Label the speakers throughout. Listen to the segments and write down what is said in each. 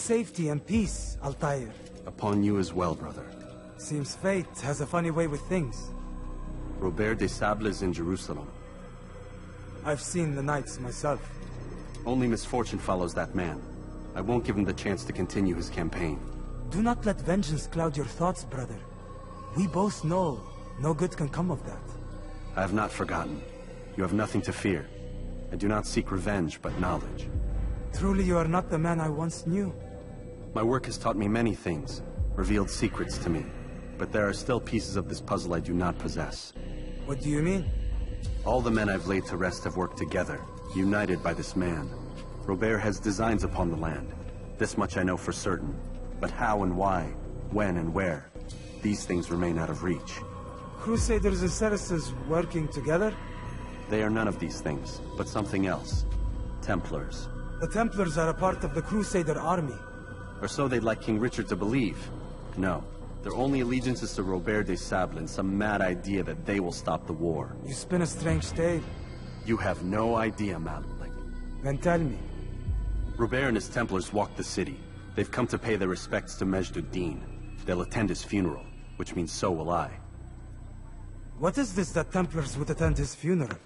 Speaker 1: safety and peace, Altair.
Speaker 2: Upon you as well, brother.
Speaker 1: Seems fate has a funny way with things.
Speaker 2: Robert de Sable is in Jerusalem.
Speaker 1: I've seen the Knights myself.
Speaker 2: Only misfortune follows that man. I won't give him the chance to continue his campaign.
Speaker 1: Do not let vengeance cloud your thoughts, brother. We both know no good can come of that.
Speaker 2: I have not forgotten. You have nothing to fear. I do not seek revenge, but knowledge.
Speaker 1: Truly you are not the man I once knew.
Speaker 2: My work has taught me many things, revealed secrets to me. But there are still pieces of this puzzle I do not possess.
Speaker 1: What do you mean?
Speaker 2: All the men I've laid to rest have worked together, united by this man. Robert has designs upon the land. This much I know for certain. But how and why, when and where, these things remain out of reach.
Speaker 1: Crusaders and Saracens working together?
Speaker 2: They are none of these things, but something else. Templars.
Speaker 1: The Templars are a part of the Crusader army.
Speaker 2: Or so they'd like King Richard to believe. No, their only allegiance is to Robert de Sable and some mad idea that they will stop the war.
Speaker 1: You spin a strange tale.
Speaker 2: You have no idea, Malik.
Speaker 1: Then tell me.
Speaker 2: Robert and his Templars walk the city. They've come to pay their respects to Majd-ud-Din. They'll attend his funeral, which means so will I.
Speaker 1: What is this that Templars would attend his funeral?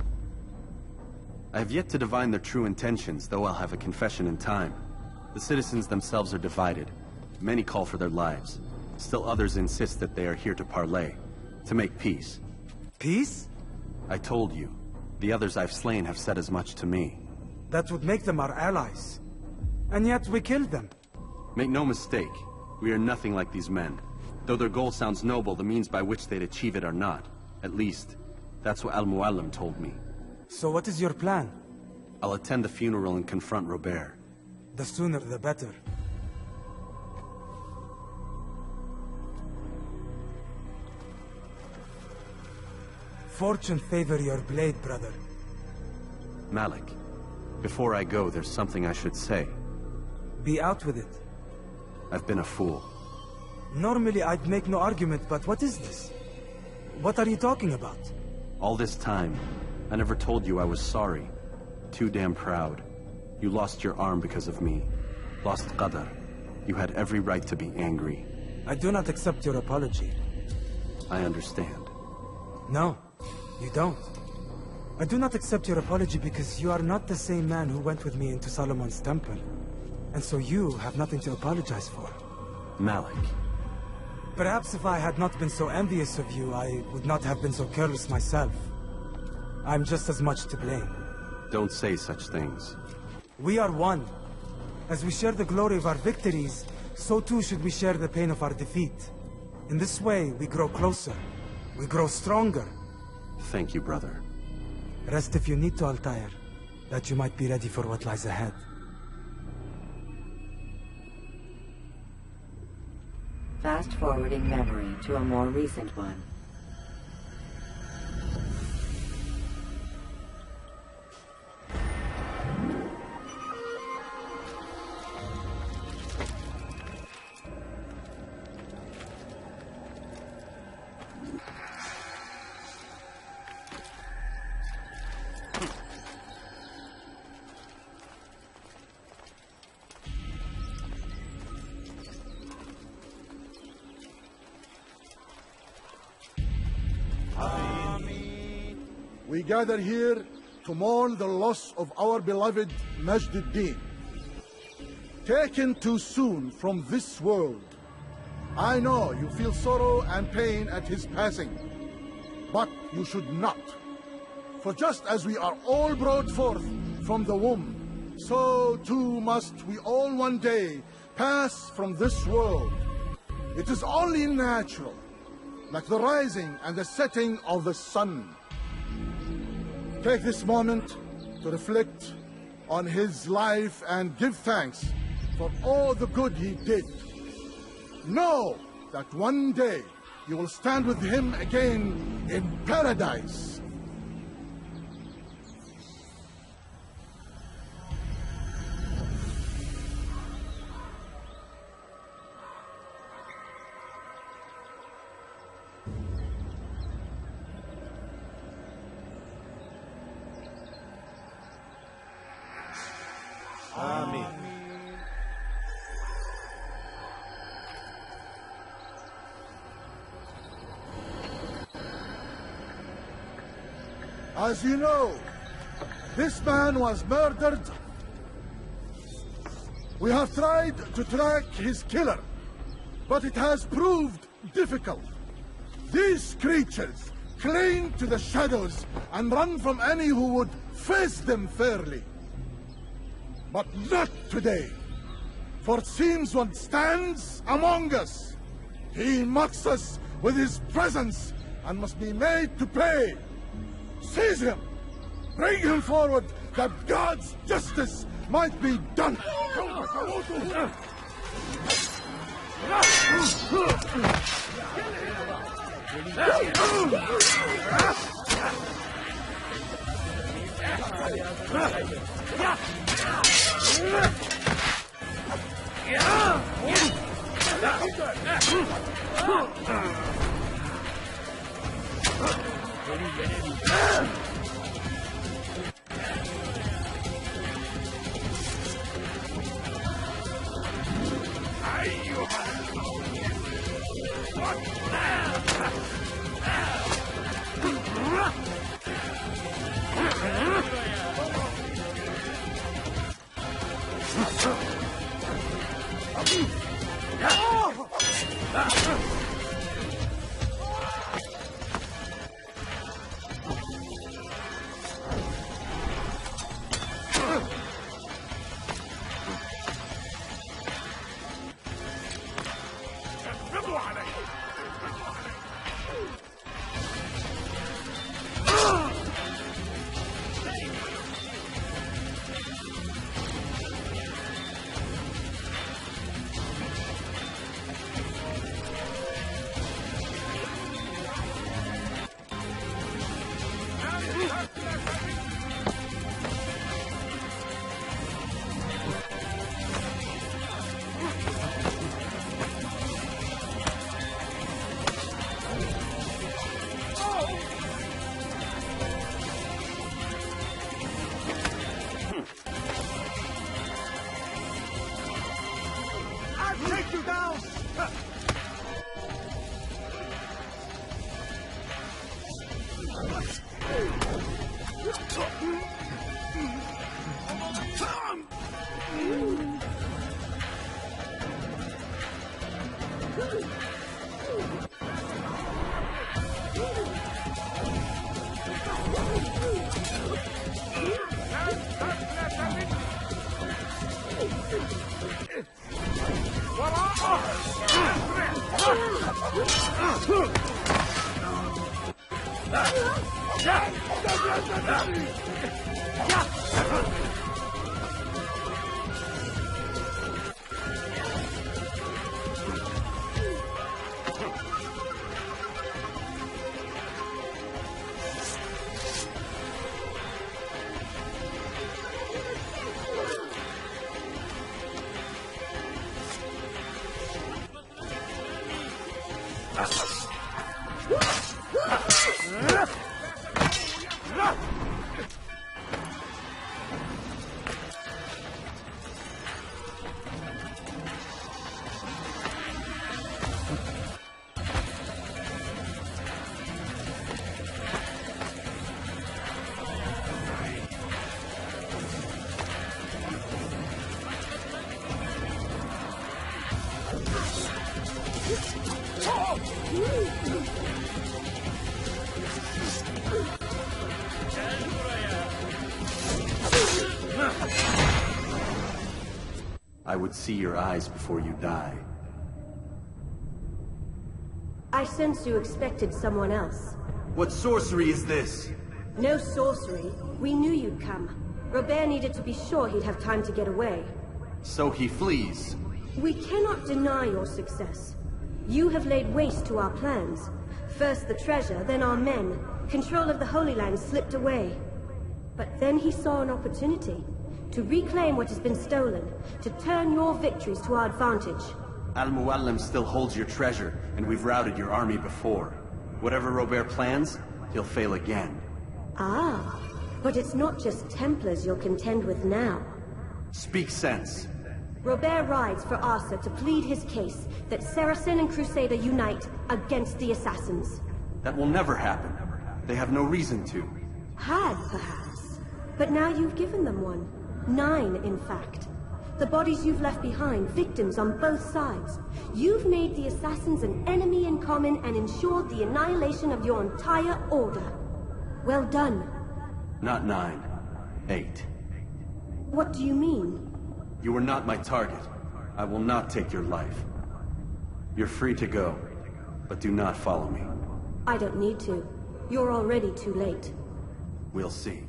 Speaker 2: I have yet to divine their true intentions, though I'll have a confession in time. The citizens themselves are divided. Many call for their lives. Still others insist that they are here to parley, to make peace.
Speaker 1: Peace?
Speaker 2: I told you. The others I've slain have said as much to me.
Speaker 1: That would make them our allies. And yet we killed them.
Speaker 2: Make no mistake, we are nothing like these men. Though their goal sounds noble, the means by which they'd achieve it are not. At least, that's what Al-Muallim told me.
Speaker 1: So what is your plan?
Speaker 2: I'll attend the funeral and confront Robert.
Speaker 1: The sooner the better. Fortune favor your blade, brother.
Speaker 2: Malik, before I go, there's something I should say.
Speaker 1: Be out with it.
Speaker 2: I've been a fool.
Speaker 1: Normally I'd make no argument, but what is this? What are you talking about?
Speaker 2: All this time, I never told you I was sorry. Too damn proud. You lost your arm because of me. Lost Qadar. You had every right to be angry.
Speaker 1: I do not accept your apology.
Speaker 2: I understand.
Speaker 1: No, you don't. I do not accept your apology because you are not the same man who went with me into Solomon's temple. And so you have nothing to apologize for.
Speaker 2: Malik.
Speaker 1: Perhaps if I had not been so envious of you, I would not have been so careless myself. I'm just as much to blame.
Speaker 2: Don't say such things.
Speaker 1: We are one. As we share the glory of our victories, so too should we share the pain of our defeat. In this way, we grow closer. We grow stronger.
Speaker 2: Thank you, brother.
Speaker 1: Rest if you need to, Altair, that you might be ready for what lies ahead.
Speaker 3: Fast-forwarding memory to a more recent one.
Speaker 4: We gather here to mourn the loss of our beloved Majd-ud-Din. Taken too soon from this world. I know you feel sorrow and pain at his passing, but you should not. For just as we are all brought forth from the womb, so too must we all one day pass from this world. It is only natural, like the rising and the setting of the sun. Take this moment to reflect on his life and give thanks for all the good he did. Know that one day you will stand with him again in paradise. As you know, this man was murdered. We have tried to track his killer, but it has proved difficult. These creatures cling to the shadows and run from any who would face them fairly. But not today, for it seems one stands among us. He mocks us with his presence and must be made to pay. Seize him! Bring him forward, that God's justice might be done!
Speaker 2: I would see your eyes before you die.
Speaker 5: I sense you expected someone else.
Speaker 2: What sorcery is this?
Speaker 5: No sorcery. We knew you'd come. Robert needed to be sure he'd have time to get away.
Speaker 2: So he flees.
Speaker 5: We cannot deny your success. You have laid waste to our plans. First the treasure, then our men. Control of the Holy Land slipped away. But then he saw an opportunity. To reclaim what has been stolen. To turn your victories to our advantage.
Speaker 2: Al-Muallim still holds your treasure, and we've routed your army before. Whatever Robert plans, he'll fail again.
Speaker 5: Ah, but it's not just Templars you'll contend with now.
Speaker 2: Speak sense.
Speaker 5: Robert rides for Asa to plead his case that Saracen and Crusader unite against the Assassins.
Speaker 2: That will never happen. They have no reason to.
Speaker 5: Had, perhaps. But now you've given them one. 9, in fact. The bodies you've left behind, victims on both sides. You've made the Assassins an enemy in common and ensured the annihilation of your entire order. Well done.
Speaker 2: Not 9. 8.
Speaker 5: What do you mean?
Speaker 2: You were not my target. I will not take your life. You're free to go, but do not follow me.
Speaker 5: I don't need to. You're already too late.
Speaker 2: We'll see.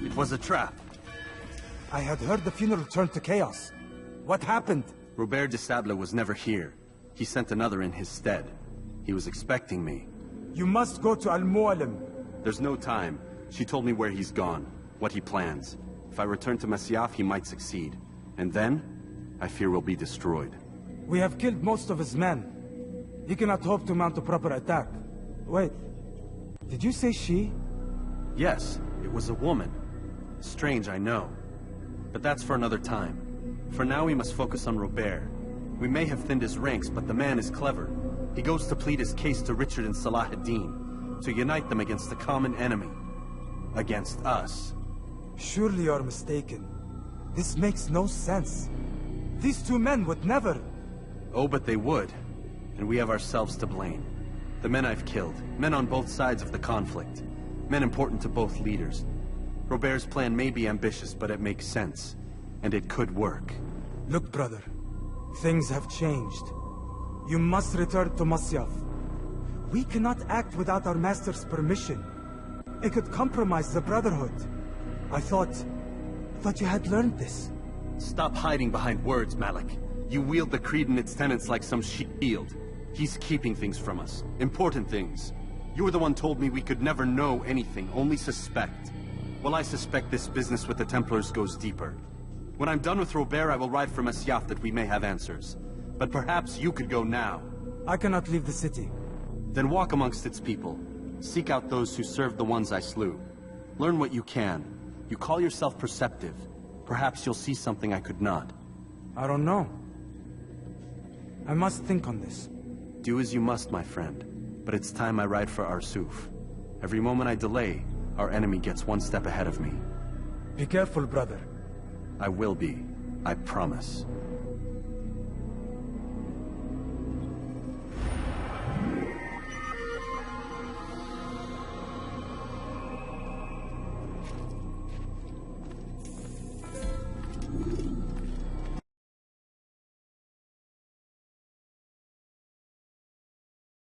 Speaker 2: It was a trap.
Speaker 1: I had heard the funeral turned to chaos. What happened?
Speaker 2: Robert de Sable was never here. He sent another in his stead. He was expecting me.
Speaker 1: You must go to Al-Mualim.
Speaker 2: There's no time. She told me where he's gone, what he plans. If I return to Masyaf, he might succeed. And then, I fear we'll be destroyed.
Speaker 1: We have killed most of his men. He cannot hope to mount a proper attack. Wait, did you say she?
Speaker 2: Yes, it was a woman. Strange, I know. But that's for another time. For now, we must focus on Robert. We may have thinned his ranks, but the man is clever. He goes to plead his case to Richard and Salah ad-Din, to unite them against the common enemy. Against us.
Speaker 1: Surely you're mistaken. This makes no sense. These two men would never...
Speaker 2: Oh, but they would. And we have ourselves to blame. The men I've killed, men on both sides of the conflict. Men important to both leaders. Robert's plan may be ambitious, but it makes sense. And it could work.
Speaker 1: Look, brother. Things have changed. You must return to Masyaf. We cannot act without our master's permission. It could compromise the Brotherhood. I thought you had learned this.
Speaker 2: Stop hiding behind words, Malik. You wield the creed and its tenets like some shield. He's keeping things from us. Important things. You were the one told me we could never know anything, only suspect. Well, I suspect this business with the Templars goes deeper. When I'm done with Robert, I will ride for Masyaf that we may have answers. But perhaps you could go now.
Speaker 1: I cannot leave the city.
Speaker 2: Then walk amongst its people. Seek out those who served the ones I slew. Learn what you can. You call yourself perceptive. Perhaps you'll see something I could not.
Speaker 1: I don't know. I must think on this.
Speaker 2: Do as you must, my friend. But it's time I ride for Arsuf. Every moment I delay, our enemy gets one step ahead of me.
Speaker 1: Be careful, brother.
Speaker 2: I will be. I promise.